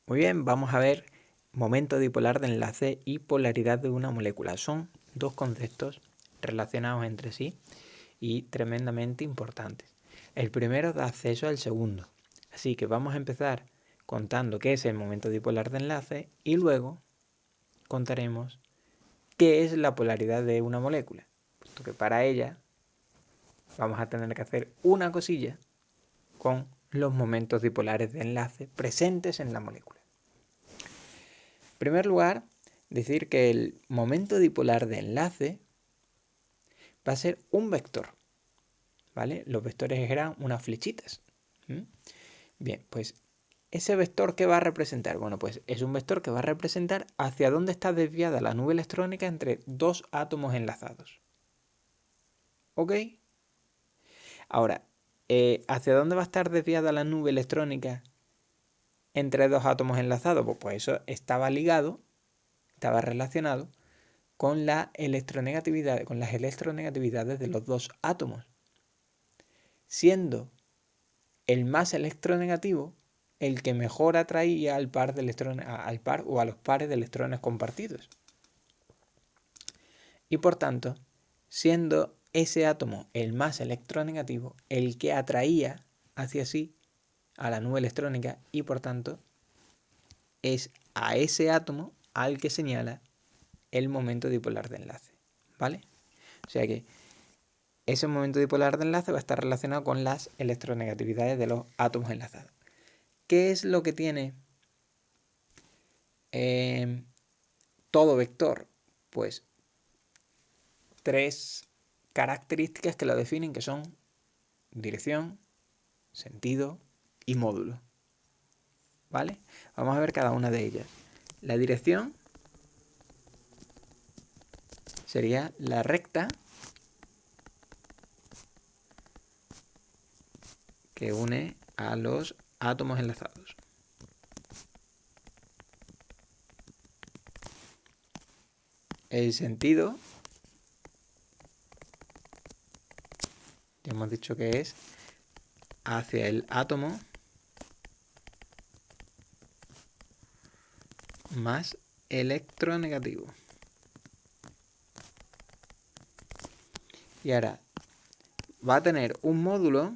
Muy bien, vamos a ver momento dipolar de enlace y polaridad de una molécula. Son dos conceptos relacionados entre sí y tremendamente importantes. El primero da acceso al segundo. Así que vamos a empezar contando qué es el momento dipolar de enlace y luego contaremos qué es la polaridad de una molécula. Puesto que para ella vamos a tener que hacer una cosilla con los momentos dipolares de enlace presentes en la molécula. En primer lugar, decir que el momento dipolar de enlace va a ser un vector, ¿vale? Los vectores eran unas flechitas. Bien, pues ese vector, ¿qué va a representar? Bueno, pues es un vector que va a representar hacia dónde está desviada la nube electrónica entre dos átomos enlazados. ¿Ok? Ahora, ¿hacia dónde va a estar desviada la nube electrónica entre dos átomos enlazados? Pues eso estaba ligado, estaba relacionado con la electronegatividad, con las electronegatividades de los dos átomos, siendo el más electronegativo el que mejor atraía al par de electrones, al par o a los pares de electrones compartidos. Y por tanto, siendo ese átomo el más electronegativo, el que atraía hacia sí a la nube electrónica, y por tanto es a ese átomo al que señala el momento dipolar de enlace, ¿vale? O sea que ese momento dipolar de enlace va a estar relacionado con las electronegatividades de los átomos enlazados. ¿Qué es lo que tiene todo vector? Pues tres características que lo definen, que son dirección, sentido y módulo, ¿vale? Vamos a ver cada una de ellas. La dirección sería la recta que une a los átomos enlazados. El sentido, ya hemos dicho que es hacia el átomo más electronegativo. Y ahora va a tener un módulo,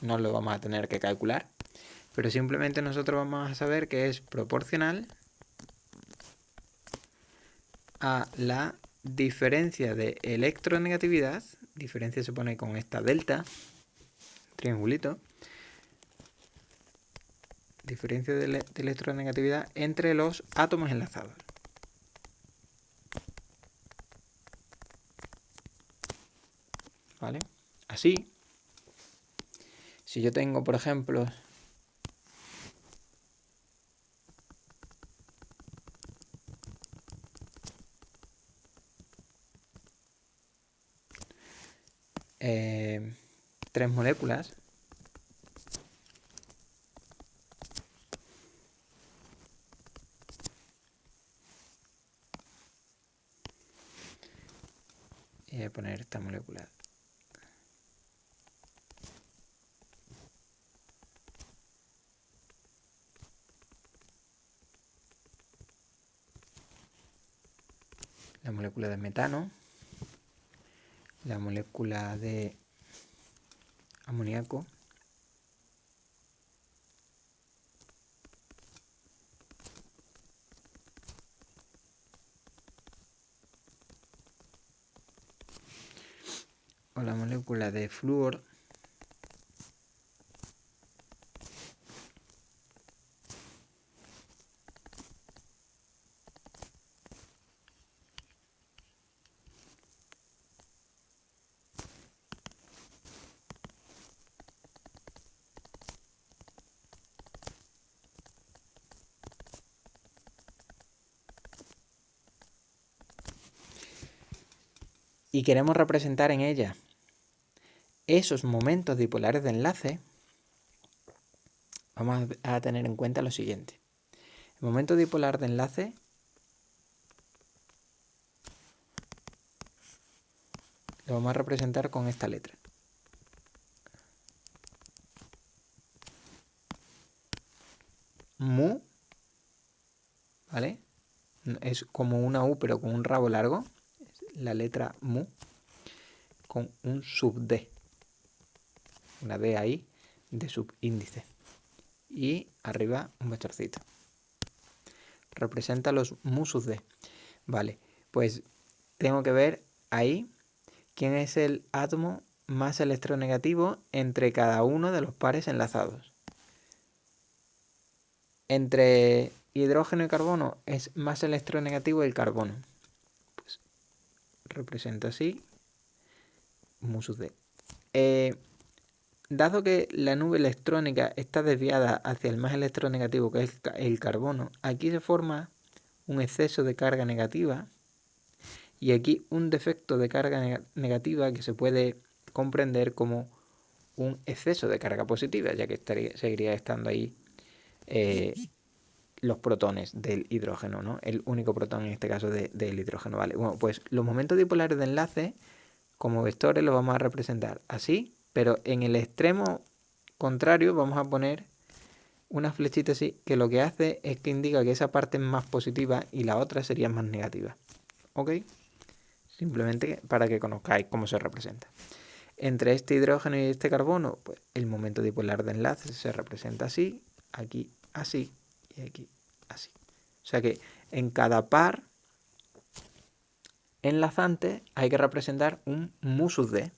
no lo vamos a tener que calcular, pero simplemente nosotros vamos a saber que es proporcional a la diferencia de electronegatividad, diferencia se pone con esta delta, triangulito, diferencia de electronegatividad entre los átomos enlazados. ¿Vale? Así, si yo tengo, por ejemplo, tres moléculas, y voy a poner esta molécula. La molécula de metano, la molécula de amoníaco, o la molécula de flúor, y queremos representar en ella esos momentos dipolares de enlace, vamos a tener en cuenta lo siguiente. El momento dipolar de enlace lo vamos a representar con esta letra. mu, ¿vale? Es como una U pero con un rabo largo, la letra mu, con un sub D, una D ahí de subíndice. Y arriba un vectorcito. Representa los mu sub D. Vale, pues tengo que ver ahí quién es el átomo más electronegativo entre cada uno de los pares enlazados. Entre hidrógeno y carbono es más electronegativo el carbono. Pues represento así mu sub D. Dado que la nube electrónica está desviada hacia el más electronegativo, que es el carbono, aquí se forma un exceso de carga negativa y aquí un defecto de carga negativa que se puede comprender como un exceso de carga positiva, ya que seguiría estando ahí los protones del hidrógeno, ¿no? El único protón en este caso del hidrógeno, ¿vale? Bueno, pues los momentos dipolares de enlace como vectores los vamos a representar así, pero en el extremo contrario vamos a poner una flechita así, que lo que hace es que indica que esa parte es más positiva y la otra sería más negativa. ¿Ok? Simplemente para que conozcáis cómo se representa. Entre este hidrógeno y este carbono, pues el momento dipolar de enlace se representa así, aquí así y aquí así. O sea que en cada par enlazante hay que representar un mu sub D.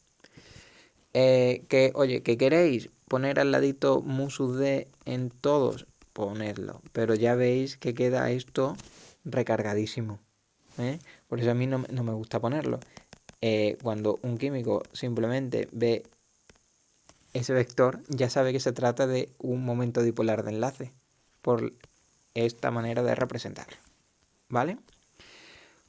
Que queréis poner al ladito mu sub D en todos, ponedlo. Pero ya veis que queda esto recargadísimo. Por eso a mí no me gusta ponerlo. Cuando un químico simplemente ve ese vector, ya sabe que se trata de un momento dipolar de enlace. Por esta manera de representarlo. ¿Vale?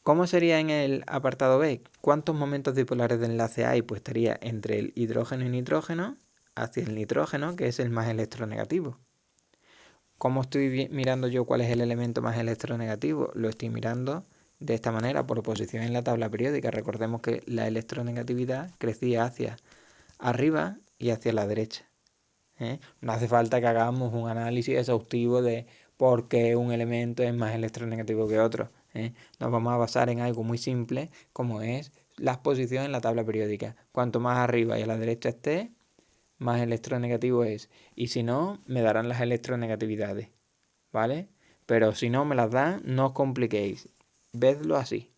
¿Cómo sería en el apartado B? ¿Cuántos momentos dipolares de enlace hay? Pues estaría entre el hidrógeno y nitrógeno hacia el nitrógeno, que es el más electronegativo. ¿Cómo estoy mirando yo cuál es el elemento más electronegativo? Lo estoy mirando de esta manera, por posición en la tabla periódica. Recordemos que la electronegatividad crecía hacia arriba y hacia la derecha. No hace falta que hagamos un análisis exhaustivo de por qué un elemento es más electronegativo que otro. Nos vamos a basar en algo muy simple, como es la posición en la tabla periódica. Cuanto más arriba y a la derecha esté, más electronegativo es. Y si no, me darán las electronegatividades, ¿vale? Pero si no me las dan, no os compliquéis. Vedlo así.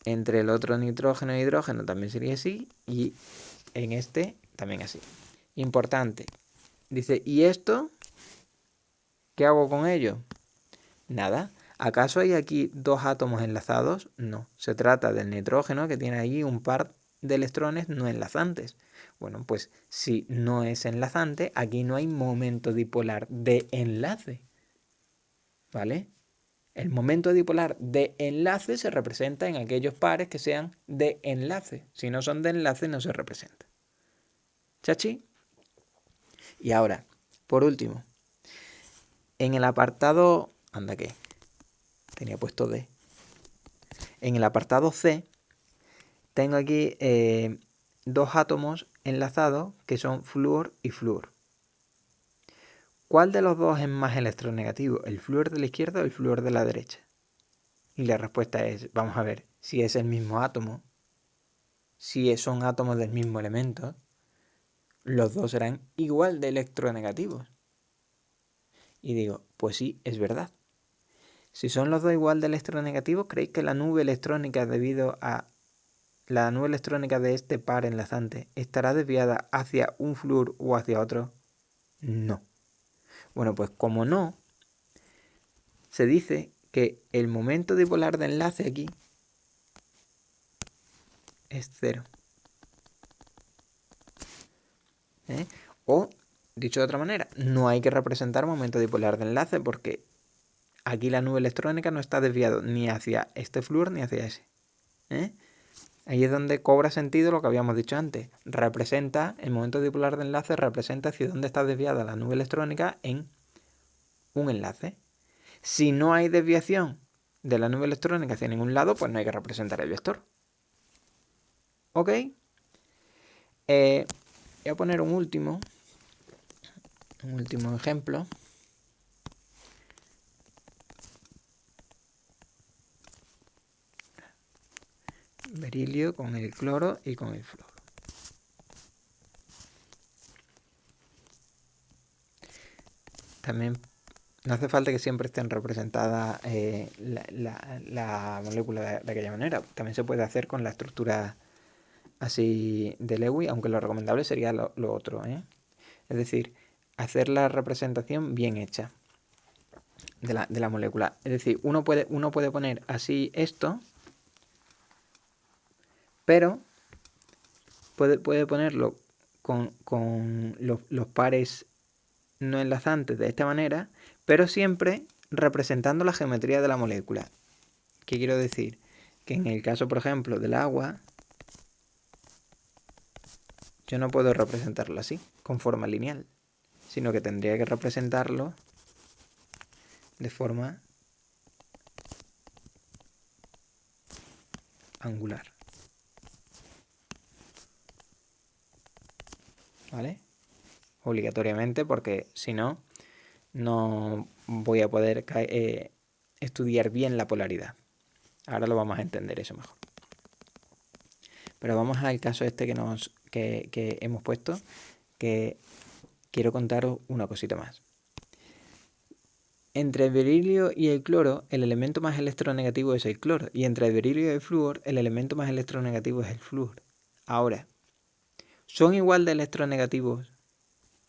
Entre el otro nitrógeno e hidrógeno también sería así, y en este también así. Importante. Dice, ¿y esto? ¿Qué hago con ello? Nada. ¿Acaso hay aquí dos átomos enlazados? No. Se trata del nitrógeno, que tiene ahí un par de electrones no enlazantes. Bueno, pues si no es enlazante, aquí no hay momento dipolar de enlace. ¿Vale? El momento dipolar de enlace se representa en aquellos pares que sean de enlace. Si no son de enlace, no se representa. ¿Chachi? Y ahora, por último, en el apartado... Anda que tenía puesto D. En el apartado C tengo aquí dos átomos enlazados que son flúor y flúor. ¿Cuál de los dos es más electronegativo? ¿El flúor de la izquierda o el flúor de la derecha? Y la respuesta es, vamos a ver, si es el mismo átomo, si son átomos del mismo elemento, los dos serán igual de electronegativos. Y digo, pues sí, es verdad. Si son los dos igual de electronegativos, ¿creéis que la nube electrónica debido a la nube electrónica de este par enlazante estará desviada hacia un flúor o hacia otro? No. Bueno, pues como no, se dice que el momento dipolar de enlace aquí es 0. O, dicho de otra manera, no hay que representar momento dipolar de enlace porque aquí la nube electrónica no está desviada ni hacia este flúor ni hacia ese. Ahí es donde cobra sentido lo que habíamos dicho antes. Representa, el momento dipolar de enlace representa hacia dónde está desviada la nube electrónica en un enlace. Si no hay desviación de la nube electrónica hacia ningún lado, pues no hay que representar el vector. ¿Ok? Voy a poner un último ejemplo. berilio con el cloro y con el flúor. También no hace falta que siempre estén representadas la molécula de aquella manera. También se puede hacer con la estructura así de Lewis, aunque lo recomendable sería lo otro, ¿eh? Es decir, hacer la representación bien hecha de la molécula. Es decir, uno puede poner así esto, pero puede ponerlo con los pares no enlazantes de esta manera, pero siempre representando la geometría de la molécula. ¿Qué quiero decir? Que en el caso, por ejemplo, del agua, yo no puedo representarlo así, con forma lineal, sino que tendría que representarlo de forma angular. ¿Vale? Obligatoriamente, porque si no, no voy a poder estudiar bien la polaridad. Ahora lo vamos a entender eso mejor. Pero vamos al caso este que hemos puesto, que quiero contaros una cosita más. Entre el berilio y el cloro, el elemento más electronegativo es el cloro. Y entre el berilio y el flúor, el elemento más electronegativo es el flúor. Ahora, ¿son igual de electronegativos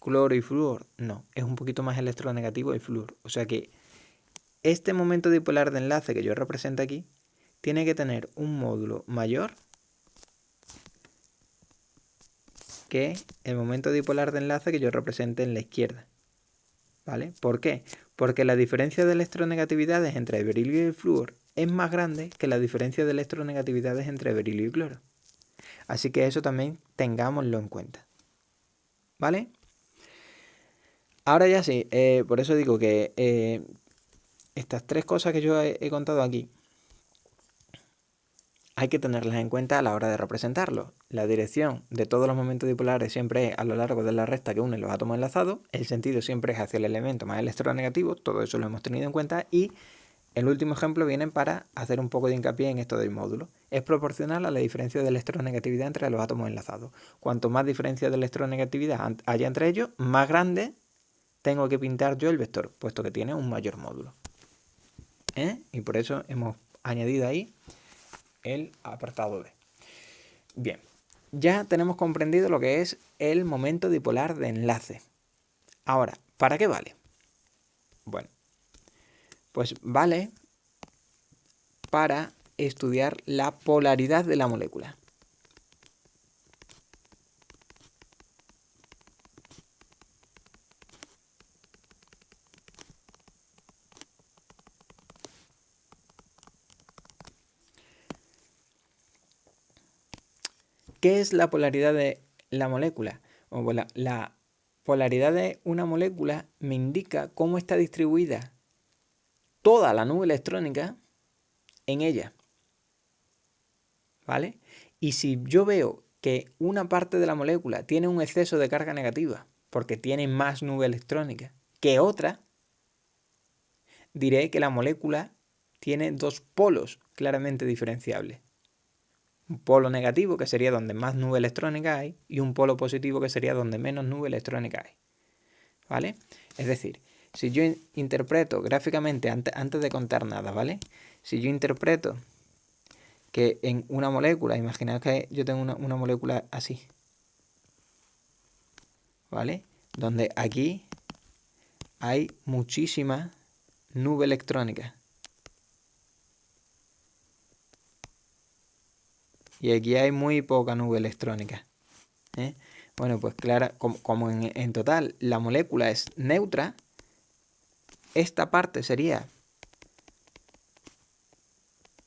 cloro y flúor? No, es un poquito más electronegativo el flúor. O sea que este momento dipolar de enlace que yo represento aquí tiene que tener un módulo mayor que el momento dipolar de enlace que yo represente en la izquierda. ¿Vale? ¿Por qué? Porque la diferencia de electronegatividades entre el berilio y el flúor es más grande que la diferencia de electronegatividades entre berilio y cloro. Así que eso también tengámoslo en cuenta. ¿Vale? Ahora ya sí, por eso digo que estas tres cosas que yo he contado aquí hay que tenerlas en cuenta a la hora de representarlo. La dirección de todos los momentos dipolares siempre es a lo largo de la recta que une los átomos enlazados, el sentido siempre es hacia el elemento más electronegativo, todo eso lo hemos tenido en cuenta, y el último ejemplo viene para hacer un poco de hincapié en esto del módulo. Es proporcional a la diferencia de electronegatividad entre los átomos enlazados. Cuanto más diferencia de electronegatividad haya entre ellos, más grande tengo que pintar yo el vector, puesto que tiene un mayor módulo. Y por eso hemos añadido ahí el apartado B. Bien, ya tenemos comprendido lo que es el momento dipolar de enlace. Ahora, ¿para qué vale? Bueno, pues vale para estudiar la polaridad de la molécula. ¿Qué es la polaridad de la molécula? La polaridad de una molécula me indica cómo está distribuida toda la nube electrónica en ella. ¿Vale? Y si yo veo que una parte de la molécula tiene un exceso de carga negativa, porque tiene más nube electrónica que otra, diré que la molécula tiene dos polos claramente diferenciables. Un polo negativo, que sería donde más nube electrónica hay, y un polo positivo, que sería donde menos nube electrónica hay. ¿Vale? Es decir, si yo interpreto gráficamente, antes de contar nada, ¿vale? Si yo interpreto que en una molécula, imaginaos que yo tengo una molécula así, ¿vale? Donde aquí hay muchísima nube electrónica. Y aquí hay muy poca nube electrónica. Bueno, pues claro, como en total la molécula es neutra, esta parte sería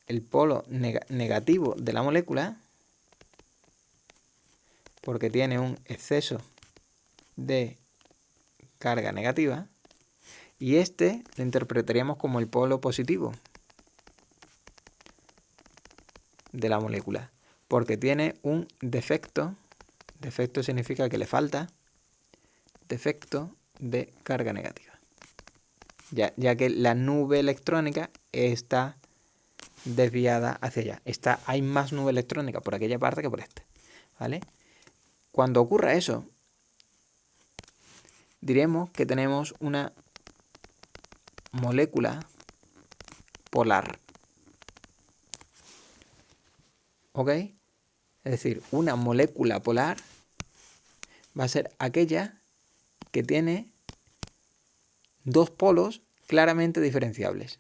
el polo negativo de la molécula, porque tiene un exceso de carga negativa, y este lo interpretaríamos como el polo positivo de la molécula, porque tiene un defecto. Defecto significa que le falta defecto de carga negativa, ya que la nube electrónica está desviada hacia allá. Hay más nube electrónica por aquella parte que por esta, ¿vale? Cuando ocurra eso, diremos que tenemos una molécula polar. ¿Ok? Es decir, una molécula polar va a ser aquella que tiene dos polos claramente diferenciables.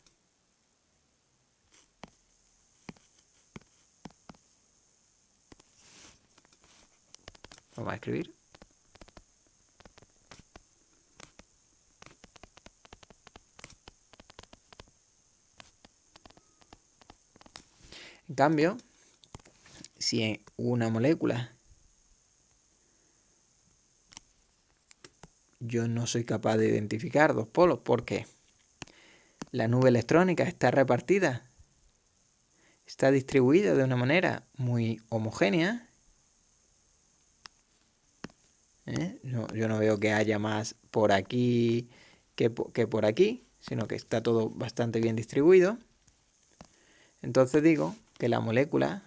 Vamos a escribir. En cambio, si en una molécula yo no soy capaz de identificar dos polos porque la nube electrónica está repartida, está distribuida de una manera muy homogénea, yo no veo que haya más por aquí que por aquí, sino que está todo bastante bien distribuido. Entonces digo que la molécula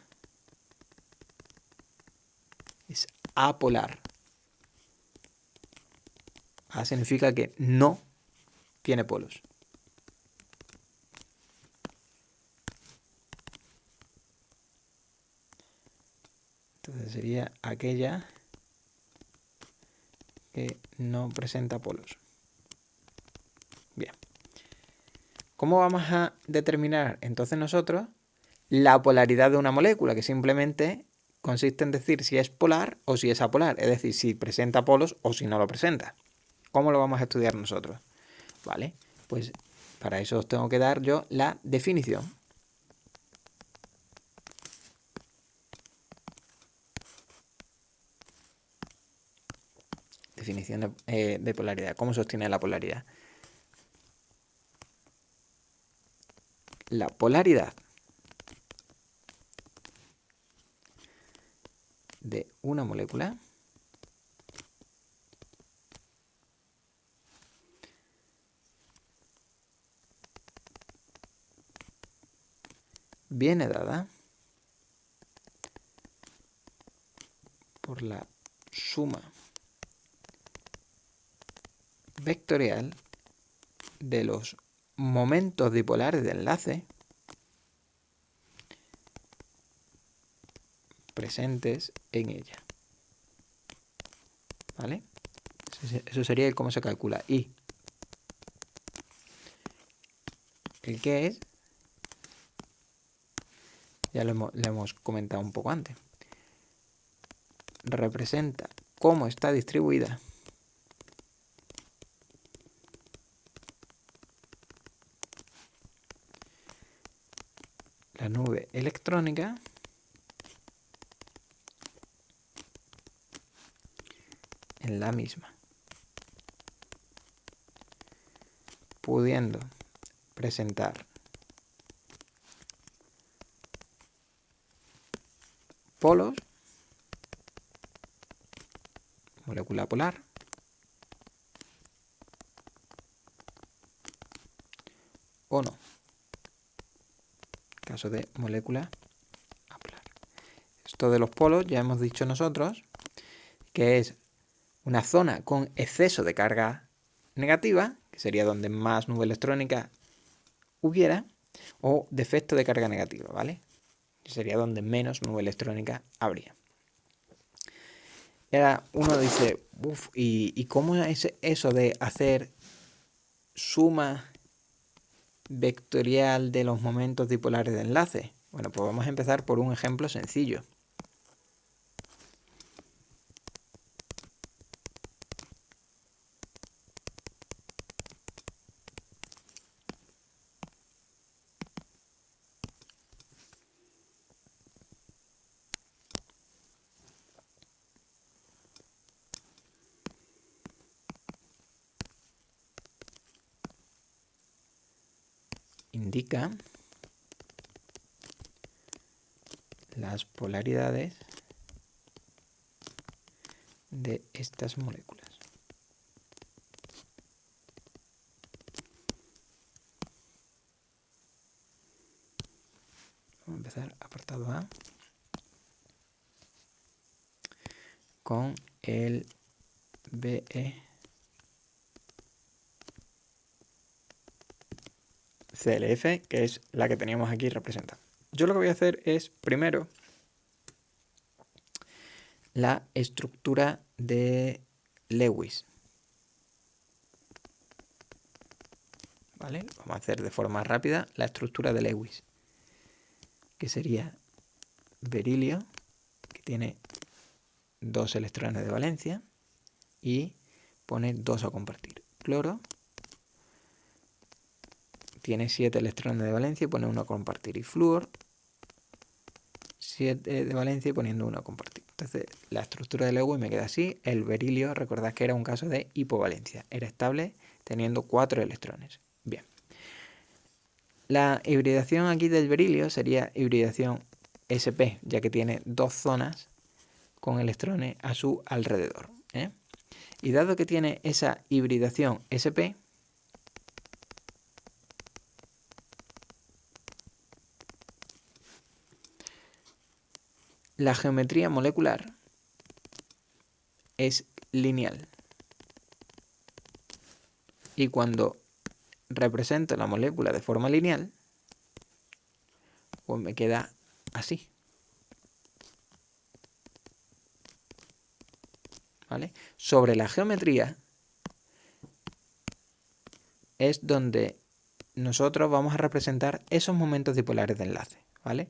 es apolar. A significa que no tiene polos. Entonces sería aquella que no presenta polos. Bien. ¿Cómo vamos a determinar entonces nosotros la polaridad de una molécula? Que simplemente consiste en decir si es polar o si es apolar. Es decir, si presenta polos o si no lo presenta. ¿Cómo lo vamos a estudiar nosotros? Vale, pues para eso os tengo que dar yo la definición. Definición de polaridad. ¿Cómo se obtiene la polaridad? La polaridad de una molécula viene dada por la suma vectorial de los momentos dipolares de enlace presentes en ella. ¿Vale? Eso sería el cómo se calcula. Y el qué es, ya lo hemos comentado un poco antes. Representa cómo está distribuida la nube electrónica en la misma, pudiendo presentar polos, molécula polar, o no. Caso de molécula apolar. Esto de los polos ya hemos dicho nosotros que es una zona con exceso de carga negativa, que sería donde más nube electrónica hubiera, o defecto de carga negativa, ¿vale? Que sería donde menos nube electrónica habría. Ahora uno dice, ¿y cómo es eso de hacer suma vectorial de los momentos dipolares de enlace? Bueno, pues vamos a empezar por un ejemplo sencillo. Indica las polaridades de estas moléculas. empezar apartado A con el BE CLF, que es la que teníamos aquí representada. Yo lo que voy a hacer es, primero, la estructura de Lewis. ¿Vale? Vamos a hacer de forma rápida la estructura de Lewis, que sería berilio, que tiene 2 electrones de valencia y pone 2 a compartir. Cloro tiene 7 electrones de valencia y pone 1 a compartir. Y flúor, 7 de valencia y poniendo 1 a compartir. Entonces, la estructura de Lewis me queda así. El berilio, recordad que era un caso de hipovalencia. Era estable teniendo 4 electrones. Bien. La hibridación aquí del berilio sería hibridación sp, ya que tiene 2 zonas con electrones a su alrededor. Y dado que tiene esa hibridación sp, la geometría molecular es lineal. Y cuando represento la molécula de forma lineal, pues me queda así. ¿Vale? Sobre la geometría es donde nosotros vamos a representar esos momentos dipolares de enlace. ¿Vale?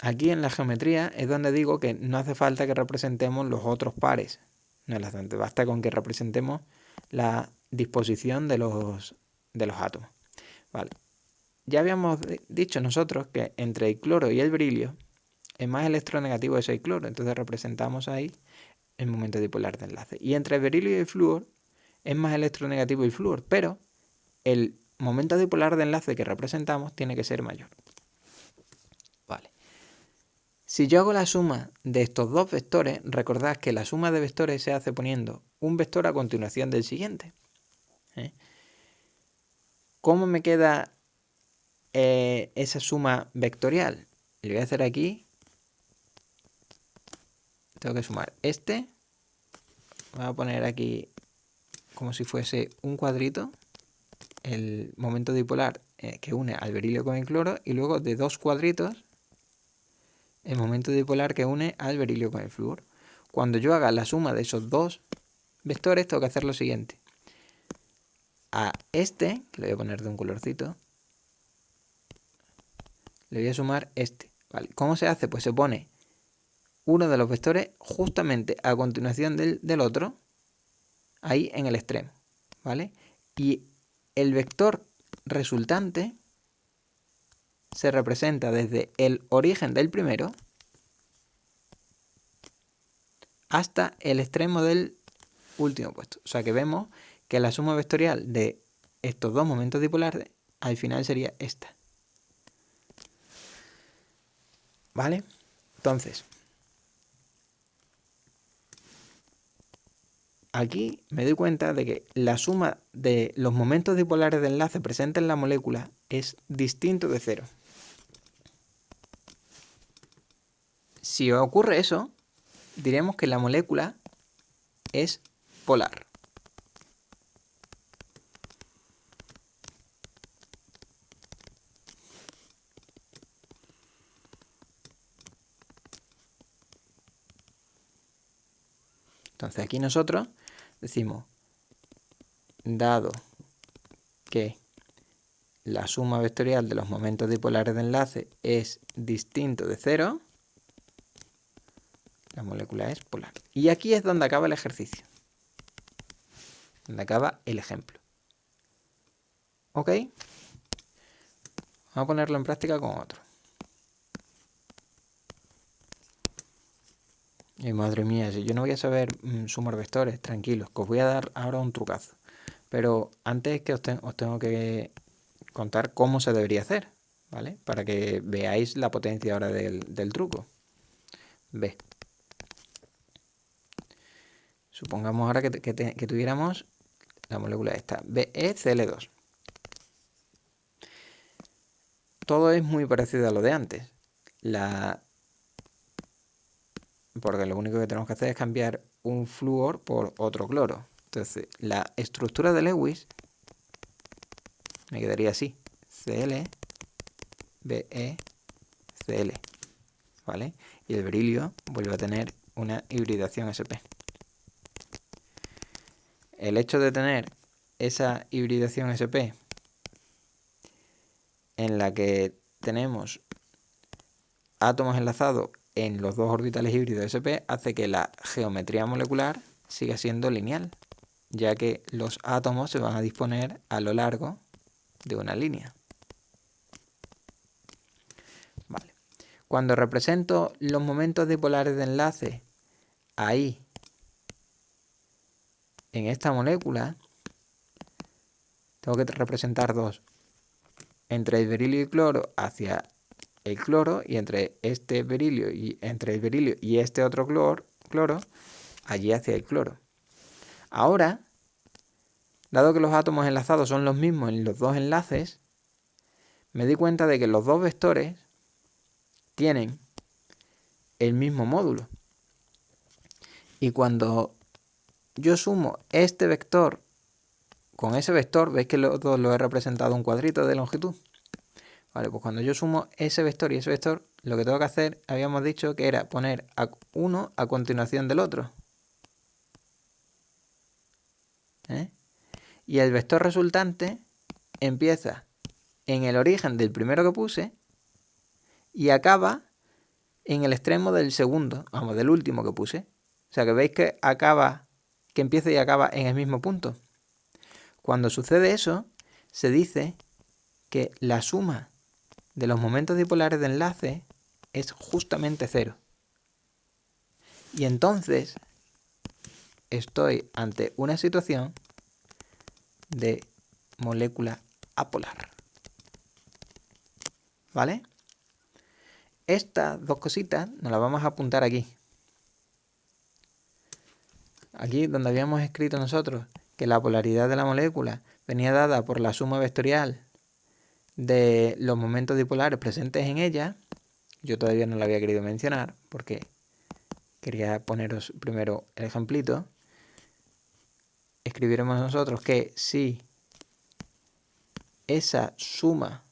Aquí en la geometría es donde digo que no hace falta que representemos los otros pares. No es bastante, basta con que representemos la disposición de los átomos. ¿Vale? Ya habíamos dicho nosotros que entre el cloro y el berilio el más electronegativo es el cloro, entonces representamos ahí el momento dipolar de enlace. Y entre el berilio y el flúor es más electronegativo el flúor, pero el momento dipolar de enlace que representamos tiene que ser mayor. Vale. Si yo hago la suma de estos dos vectores, recordad que la suma de vectores se hace poniendo un vector a continuación del siguiente. ¿Cómo me queda esa suma vectorial? Le voy a hacer aquí. Tengo que sumar este. Voy a poner aquí como si fuese un cuadrito. El momento dipolar que une al berilio con el cloro. Y luego de 2 cuadritos el momento dipolar que une al berilio con el flúor. Cuando yo haga la suma de esos dos vectores, tengo que hacer lo siguiente. A este, que le voy a poner de un colorcito, le voy a sumar este. ¿Vale? ¿Cómo se hace? Pues se pone uno de los vectores justamente a continuación del otro, ahí en el extremo. ¿Vale? Y el vector resultante se representa desde el origen del primero hasta el extremo del último puesto. O sea que vemos que la suma vectorial de estos dos momentos dipolares al final sería esta. ¿Vale? Entonces, aquí me doy cuenta de que la suma de los momentos dipolares de enlace presentes en la molécula es distinto de cero. Si ocurre eso, diremos que la molécula es polar. Entonces aquí nosotros decimos, dado que la suma vectorial de los momentos dipolares de enlace es distinto de cero, la molécula es polar. Y aquí es donde acaba el ejercicio, donde acaba el ejemplo. ¿Ok? Vamos a ponerlo en práctica con otro. Y madre mía, si yo no voy a saber sumar vectores, tranquilos, que os voy a dar ahora un trucazo. Pero antes que os tengo que contar cómo se debería hacer, ¿vale? Para que veáis la potencia ahora del truco. Ve. Supongamos ahora que tuviéramos la molécula esta, BeCl2. todo es muy parecido a lo de antes. Porque lo único que tenemos que hacer es cambiar un flúor por otro cloro. Entonces, la estructura de Lewis me quedaría así. Cl, Be, Cl. ¿Vale? Y el berilio vuelve a tener una hibridación sp. El hecho de tener esa hibridación sp en la que tenemos átomos enlazados en los dos orbitales híbridos sp hace que la geometría molecular siga siendo lineal, ya que los átomos se van a disponer a lo largo de una línea. Vale. Cuando represento los momentos dipolares de enlace ahí, en esta molécula, tengo que representar dos. Entre el berilio y cloro hacia el cloro, y entre este berilio y entre el berilio y este otro cloro, allí hacia el cloro. Ahora, dado que los átomos enlazados son los mismos en los dos enlaces, me di cuenta de que los dos vectores tienen el mismo módulo. Y cuando yo sumo este vector con ese vector, veis que los dos lo he representado un cuadrito de longitud. Vale, pues cuando yo sumo ese vector y ese vector, lo que tengo que hacer, habíamos dicho que era poner a uno a continuación del otro. Y el vector resultante empieza en el origen del primero que puse y acaba en el extremo del segundo, vamos, del último que puse. O sea que veis que empieza y acaba en el mismo punto. Cuando sucede eso, se dice que la suma de los momentos dipolares de enlace es justamente cero. Y entonces estoy ante una situación de molécula apolar. ¿Vale? Estas dos cositas nos las vamos a apuntar aquí. Aquí donde habíamos escrito nosotros que la polaridad de la molécula venía dada por la suma vectorial de los momentos dipolares presentes en ella. Yo todavía no la había querido mencionar porque quería poneros primero el ejemplito. Escribiremos nosotros que si esa suma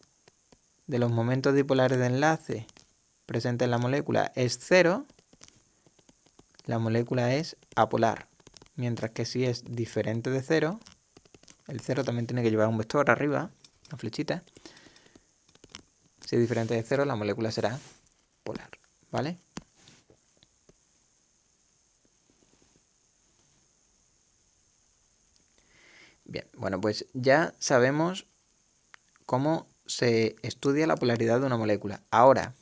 de los momentos dipolares de enlace presentes en la molécula es cero, la molécula es apolar. Mientras que si es diferente de cero, el cero también tiene que llevar un vector arriba, una flechita. Si es diferente de cero, la molécula será polar, ¿vale? Bien, bueno, pues ya sabemos cómo se estudia la polaridad de una molécula. Ahora,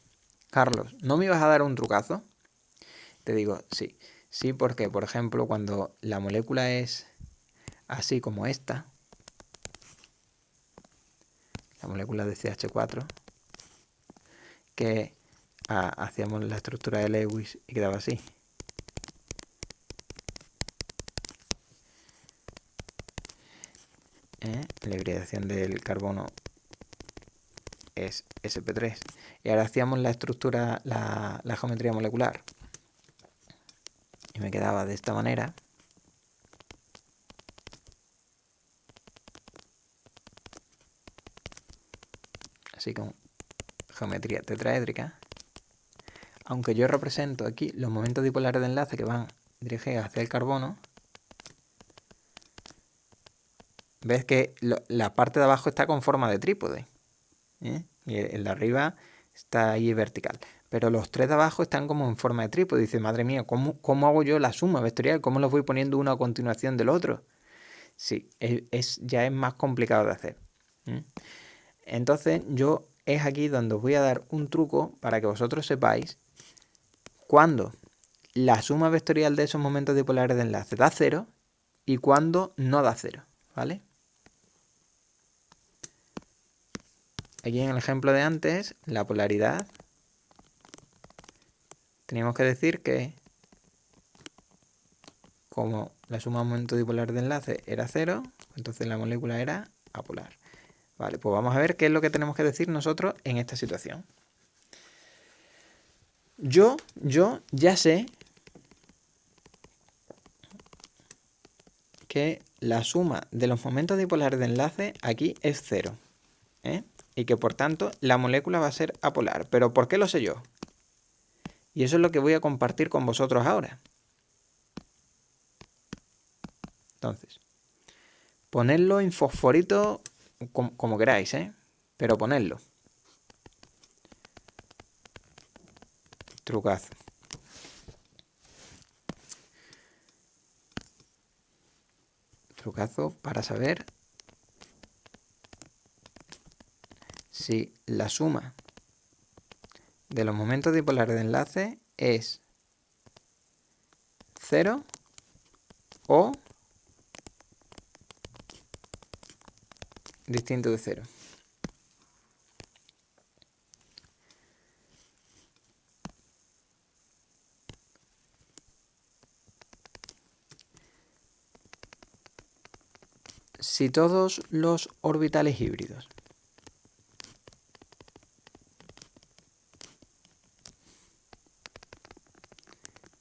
Carlos, ¿no me ibas a dar un trucazo? Te digo, sí. Sí, porque, por ejemplo, cuando la molécula es así como esta, la molécula de CH4, que hacíamos la estructura de Lewis y quedaba así. La hibridación del carbono es sp3. Y ahora hacíamos la estructura, la geometría molecular. Y me quedaba de esta manera. Así con geometría tetraédrica. Aunque yo represento aquí los momentos dipolares de enlace que van dirigidos hacia el carbono, ves que la parte de abajo está con forma de trípode. Y el de arriba está ahí vertical. Pero los tres de abajo están como en forma de trípode. Dice, madre mía, ¿cómo hago yo la suma vectorial? ¿Cómo los voy poniendo uno a continuación del otro? Sí, ya es más complicado de hacer. Entonces es aquí donde os voy a dar un truco para que vosotros sepáis cuándo la suma vectorial de esos momentos dipolares de enlace da cero y cuándo no da cero, ¿vale? Aquí en el ejemplo de antes, la polaridad, teníamos que decir que como la suma de momentos dipolares de enlace era cero, entonces la molécula era apolar. Vale, pues vamos a ver qué es lo que tenemos que decir nosotros en esta situación. Yo ya sé que la suma de los momentos dipolares de enlace aquí es 0, ¿eh? Y que por tanto la molécula va a ser apolar. ¿Pero por qué lo sé yo? Y eso es lo que voy a compartir con vosotros ahora. Entonces, ponedlo en fosforito como queráis, ¿eh? Pero ponedlo. Trucazo. Trucazo para saber si la suma de los momentos dipolares de enlace es 0 o distinto de 0. Si todos los orbitales híbridos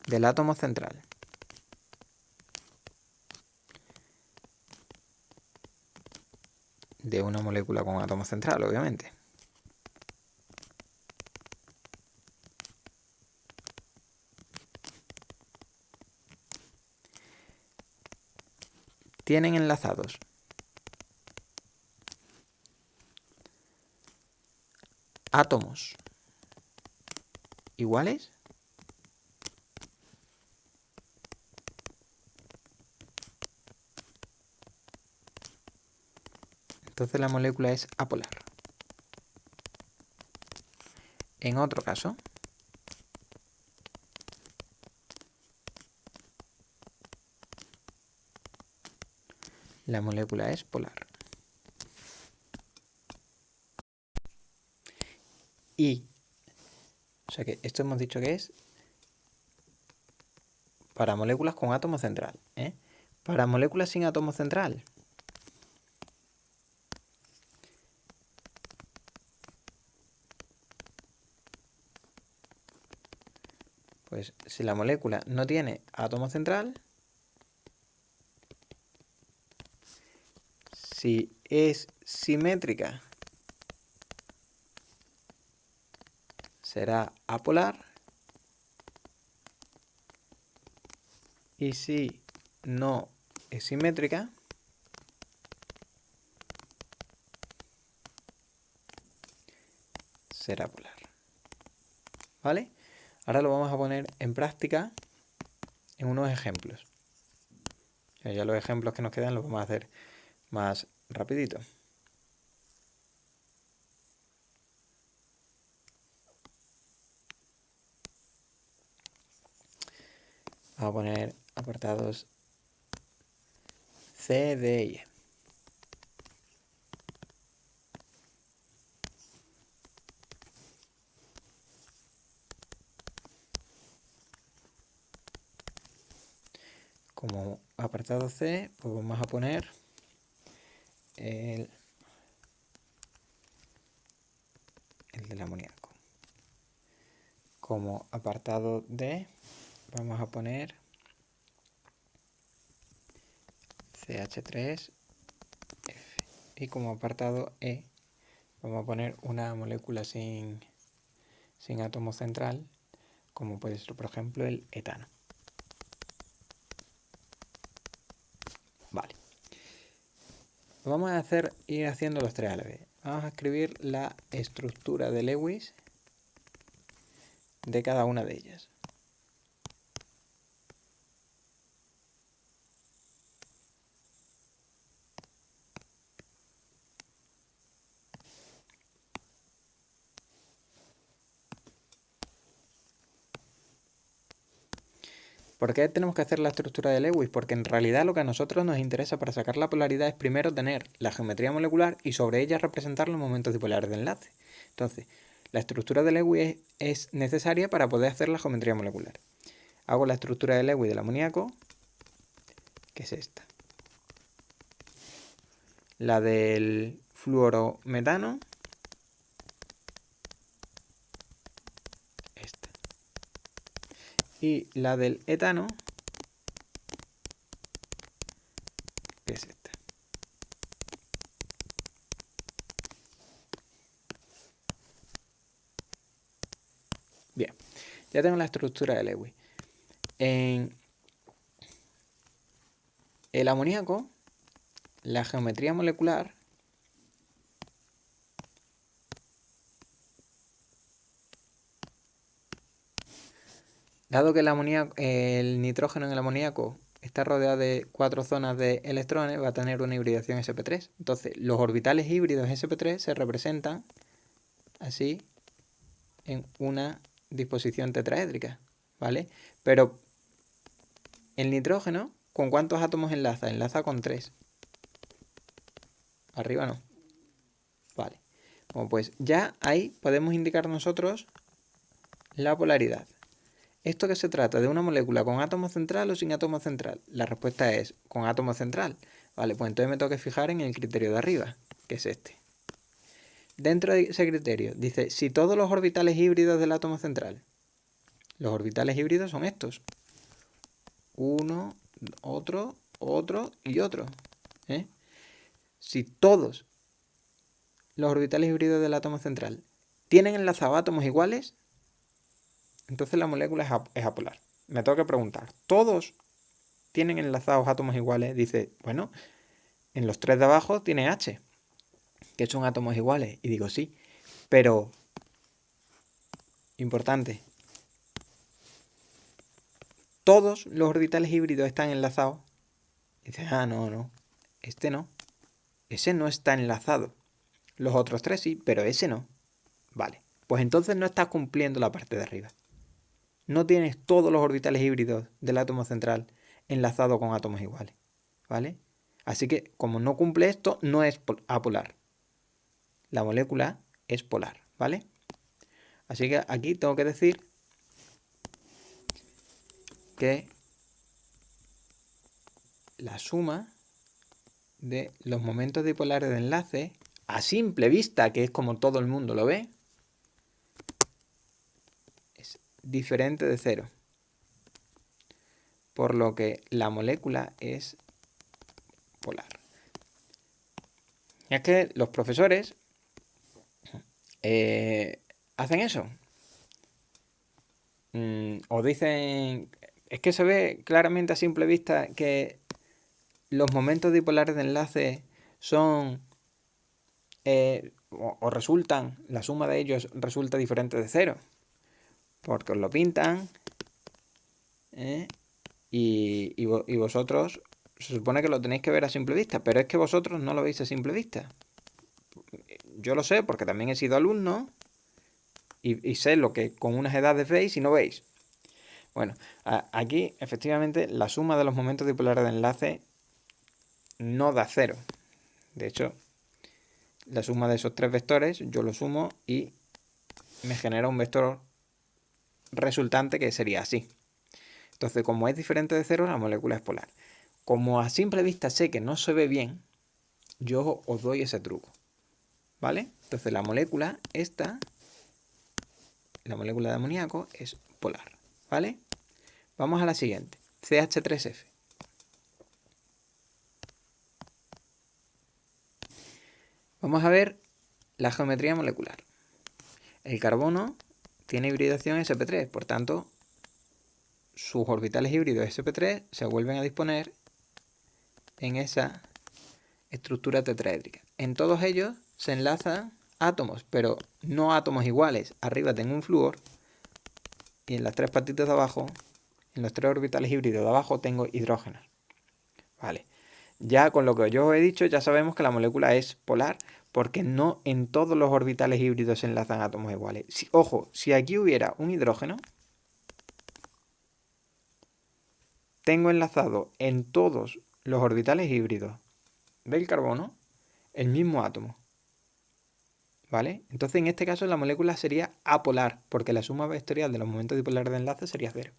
del átomo central de una molécula con átomo central, obviamente, tienen enlazados átomos iguales, entonces la molécula es apolar. En otro caso, la molécula es polar. O sea que esto hemos dicho que es para moléculas con átomo central, ¿eh? Para moléculas sin átomo central, pues si la molécula no tiene átomo central, si es simétrica, será apolar. Y si no es simétrica, será polar. ¿Vale? Ahora lo vamos a poner en práctica en unos ejemplos. Ya los ejemplos que nos quedan los vamos a hacer más rapidito. Vamos a poner apartados C, D y E. Como apartado C, pues vamos a poner el del amoníaco. Como apartado D, vamos a poner CH3F. Y como apartado E, vamos a poner una molécula sin átomo central, como puede ser, por ejemplo, el etano. Vale. Vamos a ir haciendo los tres a la vez. Vamos a escribir la estructura de Lewis de cada una de ellas. ¿Por qué tenemos que hacer la estructura de Lewis? Porque en realidad lo que a nosotros nos interesa para sacar la polaridad es primero tener la geometría molecular y sobre ella representar los momentos dipolares de enlace. Entonces, la estructura de Lewis es necesaria para poder hacer la geometría molecular. Hago la estructura de Lewis del amoníaco, que es esta. La del fluorometano, esta. Y la del etano, que es esta. Bien, ya tengo la estructura de Lewis. En el amoníaco, la geometría molecular dado que el nitrógeno en el amoníaco está rodeado de 4 zonas de electrones, va a tener una hibridación sp3. Entonces, los orbitales híbridos sp3 se representan así en una disposición tetraédrica, ¿vale? Pero el nitrógeno, ¿con cuántos átomos enlaza? Enlaza con 3. Arriba no. Vale. Bueno, pues ya ahí podemos indicar nosotros la polaridad. ¿Esto qué se trata? ¿De una molécula con átomo central o sin átomo central? La respuesta es con átomo central. Vale, pues entonces me tengo que fijar en el criterio de arriba, que es este. Dentro de ese criterio dice, si todos los orbitales híbridos del átomo central, los orbitales híbridos son estos. Uno, otro, otro y otro. Si todos los orbitales híbridos del átomo central tienen enlazados átomos iguales, entonces la molécula es apolar. Me tengo que preguntar, ¿todos tienen enlazados átomos iguales? Dice, bueno, en los 3 de abajo tiene H, que son átomos iguales. Y digo, sí, pero, importante, ¿todos los orbitales híbridos están enlazados? Dice, no, este no. Ese no está enlazado. Los otros 3 sí, pero ese no. Vale, pues entonces no estás cumpliendo la parte de arriba. No tienes todos los orbitales híbridos del átomo central enlazados con átomos iguales, ¿vale? Así que, como no cumple esto, no es apolar. La molécula es polar, ¿vale? Así que aquí tengo que decir que la suma de los momentos dipolares de enlace, a simple vista, que es como todo el mundo lo ve, es diferente de 0. Por lo que la molécula es polar. Y es que los profesores hacen eso. O dicen, es que se ve claramente a simple vista que los momentos dipolares de enlace son o resultan, la suma de ellos resulta diferente de 0. Porque os lo pintan y vosotros se supone que lo tenéis que ver a simple vista, pero es que vosotros no lo veis a simple vista. Yo lo sé porque también he sido alumno y sé lo que con unas edades veis y no veis. Bueno, aquí efectivamente la suma de los momentos dipolares de enlace no da 0. De hecho, la suma de esos 3 vectores yo lo sumo y me genera un vector resultante que sería así. Entonces, como es diferente de 0, la molécula es polar. Como a simple vista sé que no se ve bien, yo os doy ese truco, ¿vale? Entonces la molécula esta, la molécula de amoníaco, es polar, ¿vale? Vamos a la siguiente, CH3F. Vamos a ver la geometría molecular. El carbono tiene hibridación sp3, por tanto, sus orbitales híbridos sp3 se vuelven a disponer en esa estructura tetraédrica. En todos ellos se enlazan átomos, pero no átomos iguales. Arriba tengo un flúor y en las 3 patitas de abajo, en los 3 orbitales híbridos de abajo, tengo hidrógenos. Vale. Ya con lo que yo os he dicho, ya sabemos que la molécula es polar, porque no en todos los orbitales híbridos se enlazan átomos iguales. Ojo, si aquí hubiera un hidrógeno, tengo enlazado en todos los orbitales híbridos del carbono el mismo átomo. ¿Vale? Entonces en este caso la molécula sería apolar, porque la suma vectorial de los momentos dipolares de enlace sería 0.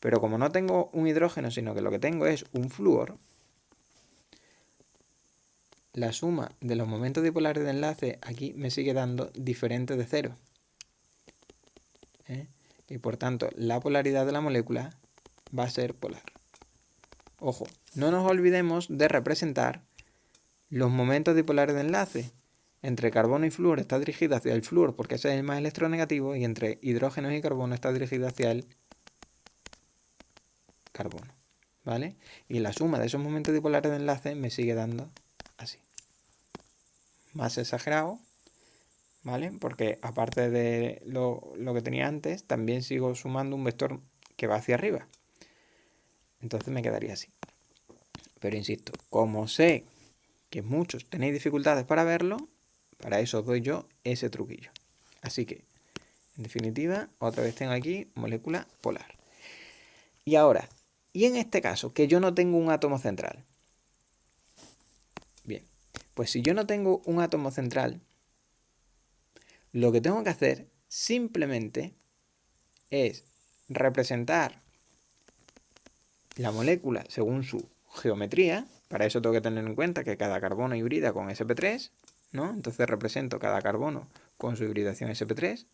Pero como no tengo un hidrógeno, sino que lo que tengo es un flúor, la suma de los momentos dipolares de enlace aquí me sigue dando diferente de 0. Y por tanto, la polaridad de la molécula va a ser polar. Ojo, no nos olvidemos de representar los momentos dipolares de enlace. Entre carbono y flúor está dirigida hacia el flúor porque ese es el más electronegativo, y entre hidrógenos y carbono está dirigida hacia el carbono, ¿vale? Y la suma de esos momentos dipolares de enlace me sigue dando así. Más exagerado, ¿vale? Porque aparte de lo que tenía antes, también sigo sumando un vector que va hacia arriba. Entonces me quedaría así. Pero insisto, como sé que muchos tenéis dificultades para verlo, para eso os doy yo ese truquillo. Así que, en definitiva, otra vez tengo aquí molécula polar. Y ahora, y en este caso, que yo no tengo un átomo central. Bien, pues si yo no tengo un átomo central, lo que tengo que hacer simplemente es representar la molécula según su geometría. Para eso tengo que tener en cuenta que cada carbono hibrida con sp3, ¿no? Entonces represento cada carbono con su hibridación sp3.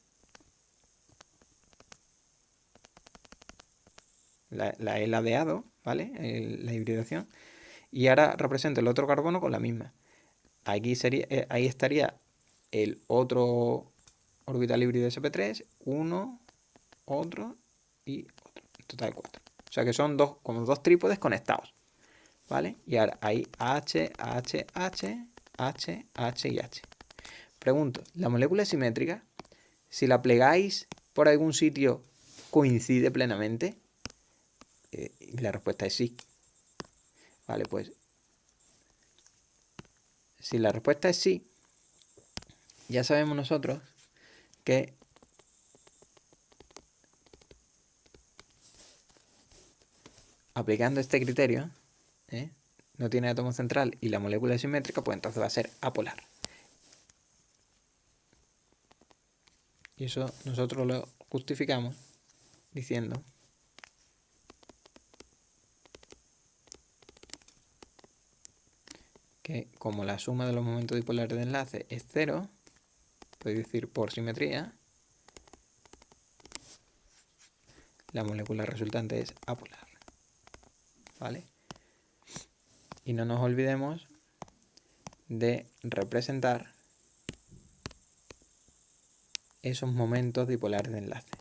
La he ladeado, ¿vale? La hibridación. Y ahora represento el otro carbono con la misma. Aquí sería, ahí estaría el otro orbital híbrido sp3, uno, otro y otro. En total 4. O sea que son como dos trípodes conectados, ¿vale? Y ahora hay H, H, H, H, H y H. Pregunto, ¿la molécula es simétrica? Si la plegáis por algún sitio, ¿coincide plenamente? Y la respuesta es sí. Vale, pues si la respuesta es sí, ya sabemos nosotros que aplicando este criterio, no tiene átomo central y la molécula es simétrica, pues entonces va a ser apolar. Y eso nosotros lo justificamos diciendo que como la suma de los momentos dipolares de enlace es 0, podéis decir por simetría, la molécula resultante es apolar, ¿vale? Y no nos olvidemos de representar esos momentos dipolares de enlace.